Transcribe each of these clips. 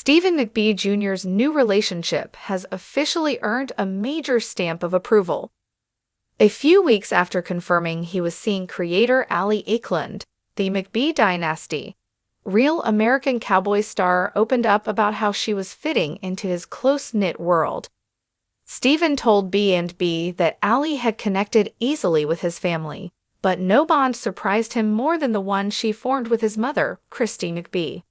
Stephen McBee Jr.'s new relationship has officially earned a major stamp of approval. A few weeks after confirming he was seeing creator Allie Eklund, the McBee dynasty, Real American Cowboy star opened up about how she was fitting into his close-knit world. Stephen told B&B that Allie had connected easily with his family, but no bond surprised him more than the one she formed with his mother, Christy McBee.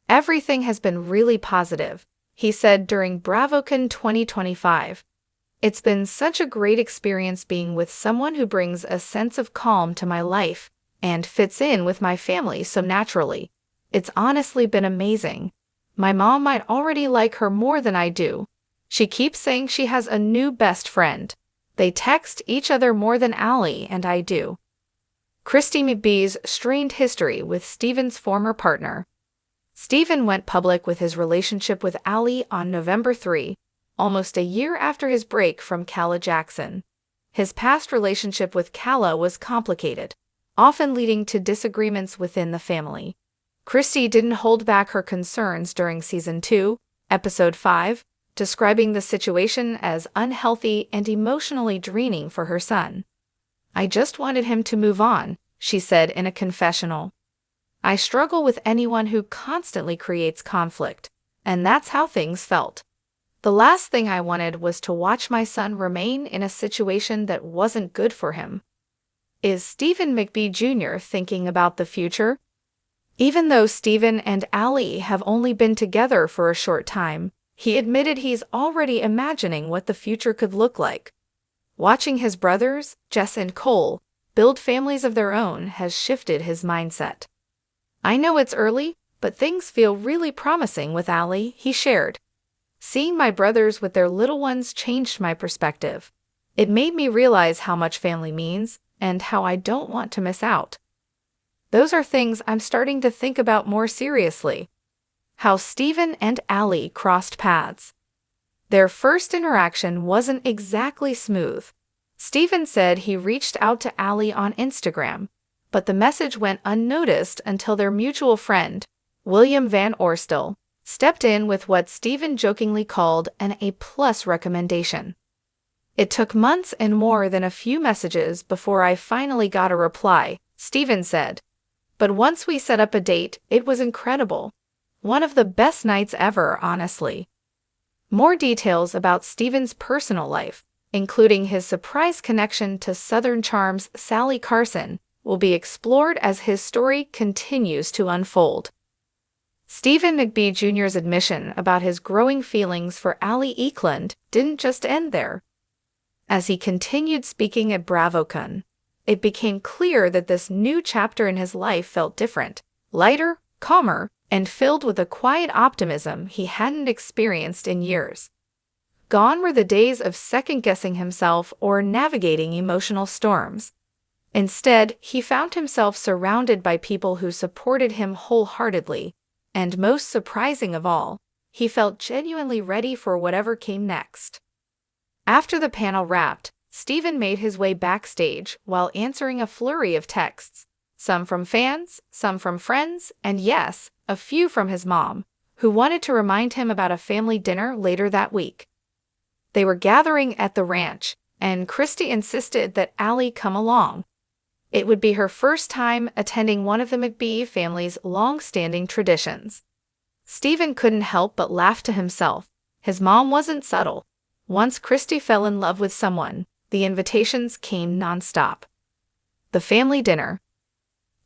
"Everything has been really positive," he said during BravoCon 2025. "It's been such a great experience being with someone who brings a sense of calm to my life and fits in with my family so naturally. It's honestly been amazing. My mom might already like her more than I do. She keeps saying she has a new best friend. They text each other more than Allie and I do." Christy McBee's strained history with Stephen's former partner. Stephen went public with his relationship with Allie on November 3, almost a year after his break from Calla Jackson. His past relationship with Calla was complicated, often leading to disagreements within the family. Christy didn't hold back her concerns during Season 2, Episode 5, describing the situation as unhealthy and emotionally draining for her son. "I just wanted him to move on," she said in a confessional. "I struggle with anyone who constantly creates conflict, and that's how things felt. The last thing I wanted was to watch my son remain in a situation that wasn't good for him." Is Stephen McBee Jr. thinking about the future? Even though Stephen and Allie have only been together for a short time, he admitted he's already imagining what the future could look like. Watching his brothers, Jess and Cole, build families of their own has shifted his mindset. "I know it's early, but things feel really promising with Allie," he shared. "Seeing my brothers with their little ones changed my perspective. It made me realize how much family means and how I don't want to miss out. Those are things I'm starting to think about more seriously." How Stephen and Allie crossed paths. Their first interaction wasn't exactly smooth. Stephen said he reached out to Allie on Instagram, but the message went unnoticed until their mutual friend, William Van Orstel, stepped in with what Stephen jokingly called an A+ recommendation. "It took months and more than a few messages before I finally got a reply," Stephen said. "But once we set up a date, it was incredible. One of the best nights ever, honestly." More details about Stephen's personal life, including his surprise connection to Southern Charm's Sally Carson, will be explored as his story continues to unfold. Stephen McBee Jr.'s admission about his growing feelings for Allie Eklund didn't just end there. As he continued speaking at BravoCon, it became clear that this new chapter in his life felt different, lighter, calmer, and filled with a quiet optimism he hadn't experienced in years. Gone were the days of second-guessing himself or navigating emotional storms. Instead, he found himself surrounded by people who supported him wholeheartedly, and most surprising of all, he felt genuinely ready for whatever came next. After the panel wrapped, Stephen made his way backstage while answering a flurry of texts, some from fans, some from friends, and yes, a few from his mom, who wanted to remind him about a family dinner later that week. They were gathering at the ranch, and Christy insisted that Allie come along. It would be her first time attending one of the McBee family's long-standing traditions. Stephen couldn't help but laugh to himself. His mom wasn't subtle. Once Christy fell in love with someone, the invitations came nonstop. The family dinner.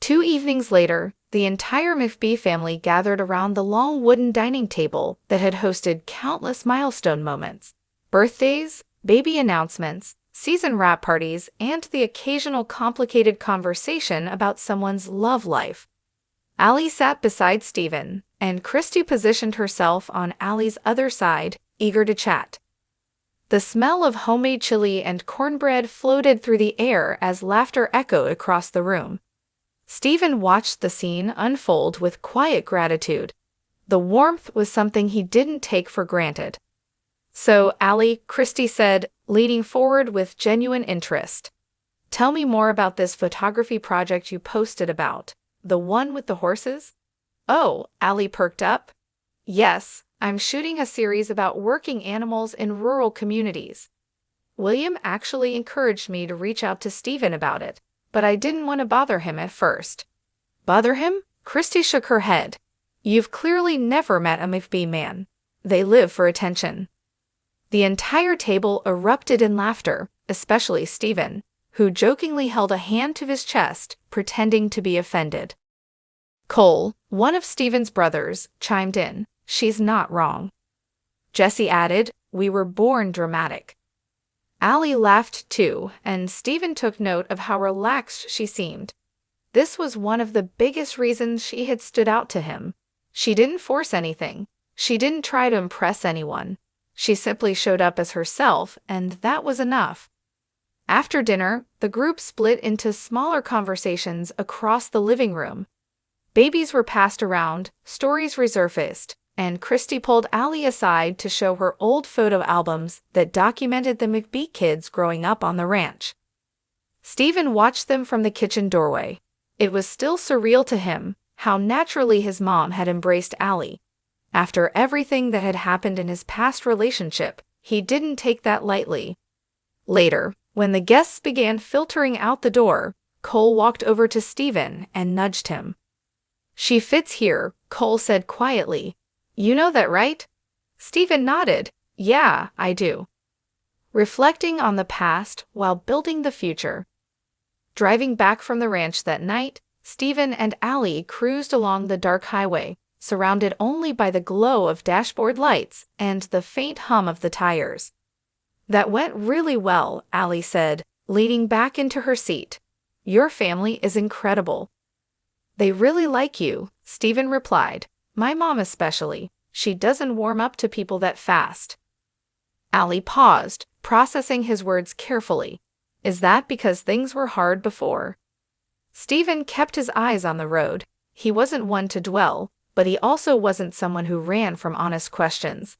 2 evenings later, the entire McBee family gathered around the long wooden dining table that had hosted countless milestone moments: birthdays, baby announcements, season wrap parties, and the occasional complicated conversation about someone's love life. Allie sat beside Stephen, and Christy positioned herself on Allie's other side, eager to chat. The smell of homemade chili and cornbread floated through the air as laughter echoed across the room. Stephen watched the scene unfold with quiet gratitude. The warmth was something he didn't take for granted. "So, Allie," Christy said, leaning forward with genuine interest. "Tell me more about this photography project you posted about, the one with the horses?" "Oh," Allie perked up. Yes, I'm shooting a series about working animals in rural communities. William actually encouraged me to reach out to Stephen about it, but I didn't want to bother him at first. Bother him? Christy shook her head. You've clearly never met a McBee man. They live for attention. The entire table erupted in laughter, especially Stephen, who jokingly held a hand to his chest, pretending to be offended. Cole, one of Stephen's brothers, chimed in. She's not wrong. Jesse added, we were born dramatic. Allie laughed too, and Stephen took note of how relaxed she seemed. This was one of the biggest reasons she had stood out to him. She didn't force anything. She didn't try to impress anyone. She simply showed up as herself, and that was enough. After dinner, the group split into smaller conversations across the living room. Babies were passed around, stories resurfaced, and Christy pulled Allie aside to show her old photo albums that documented the McBee kids growing up on the ranch. Stephen watched them from the kitchen doorway. It was still surreal to him how naturally his mom had embraced Allie. After everything that had happened in his past relationship, he didn't take that lightly. Later, when the guests began filtering out the door, Cole walked over to Stephen and nudged him. She fits here, Cole said quietly. You know that, right? Stephen nodded. Yeah, I do. Reflecting on the past while building the future. Driving back from the ranch that night, Stephen and Allie cruised along the dark highway, surrounded only by the glow of dashboard lights and the faint hum of the tires. That went really well, Allie said, leaning back into her seat. Your family is incredible. They really like you, Stephen replied. My mom especially. She doesn't warm up to people that fast. Allie paused, processing his words carefully. Is that because things were hard before? Stephen kept his eyes on the road. He wasn't one to dwell, but he also wasn't someone who ran from honest questions.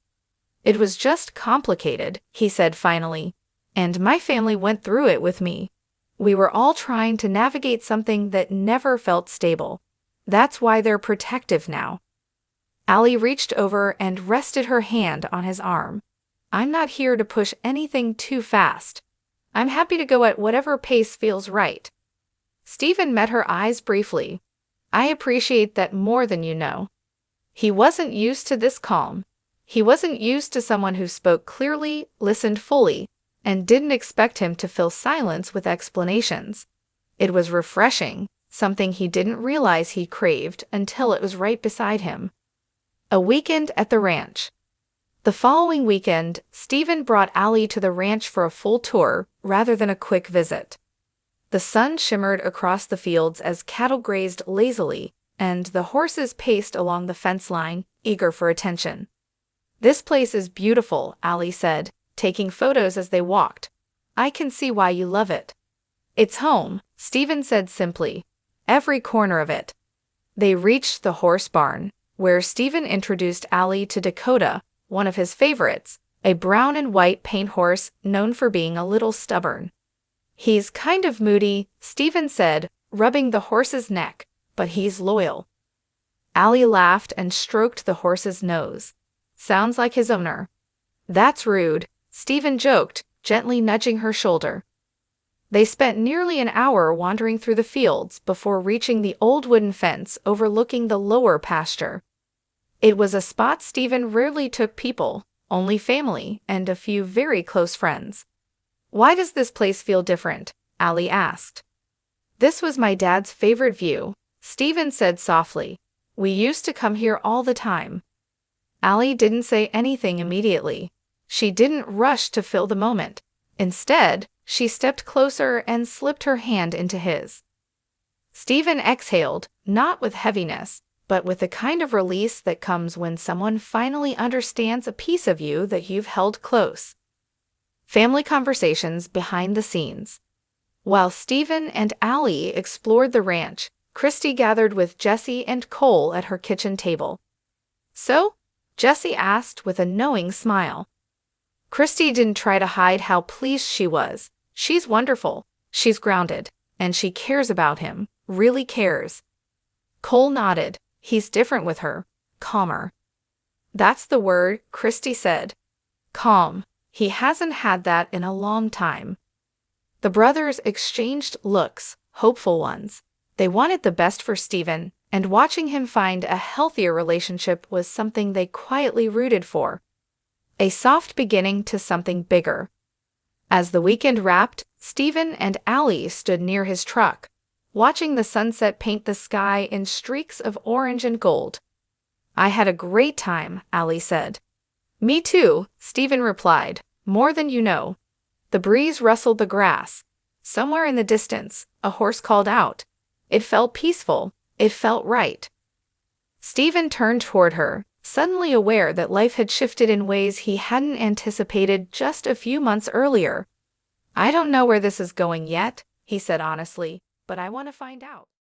It was just complicated, he said finally. And my family went through it with me. We were all trying to navigate something that never felt stable. That's why they're protective now. Allie reached over and rested her hand on his arm. I'm not here to push anything too fast. I'm happy to go at whatever pace feels right. Stephen met her eyes briefly. I appreciate that more than you know. He wasn't used to this calm. He wasn't used to someone who spoke clearly, listened fully, and didn't expect him to fill silence with explanations. It was refreshing, something he didn't realize he craved until it was right beside him. A weekend at the ranch. The following weekend, Stephen brought Allie to the ranch for a full tour rather than a quick visit. The sun shimmered across the fields as cattle grazed lazily, and the horses paced along the fence line, eager for attention. This place is beautiful, Allie said, taking photos as they walked. I can see why you love it. It's home, Stephen said simply. Every corner of it. They reached the horse barn, where Stephen introduced Allie to Dakota, one of his favorites, a brown and white paint horse known for being a little stubborn. He's kind of moody, Stephen said, rubbing the horse's neck, but he's loyal. Allie laughed and stroked the horse's nose. Sounds like his owner. That's rude, Stephen joked, gently nudging her shoulder. They spent nearly an hour wandering through the fields before reaching the old wooden fence overlooking the lower pasture. It was a spot Stephen rarely took people, only family and a few very close friends. Why does this place feel different? Allie asked. This was my dad's favorite view, Stephen said softly. We used to come here all the time. Allie didn't say anything immediately. She didn't rush to fill the moment. Instead, she stepped closer and slipped her hand into his. Stephen exhaled, not with heaviness, but with the kind of release that comes when someone finally understands a piece of you that you've held close. Family conversations behind the scenes. While Stephen and Allie explored the ranch, Christy gathered with Jesse and Cole at her kitchen table. So? Jesse asked with a knowing smile. Christy didn't try to hide how pleased she was. She's wonderful. She's grounded. And she cares about him. Really cares. Cole nodded. He's different with her. Calmer. That's the word, Christy said. Calm. He hasn't had that in a long time. The brothers exchanged looks, hopeful ones. They wanted the best for Stephen, and watching him find a healthier relationship was something they quietly rooted for. A soft beginning to something bigger. As the weekend wrapped, Stephen and Allie stood near his truck, watching the sunset paint the sky in streaks of orange and gold. I had a great time, Allie said. Me too, Stephen replied, more than you know. The breeze rustled the grass. Somewhere in the distance, a horse called out. It felt peaceful. It felt right. Stephen turned toward her, suddenly aware that life had shifted in ways he hadn't anticipated just a few months earlier. I don't know where this is going yet, he said honestly, but I want to find out.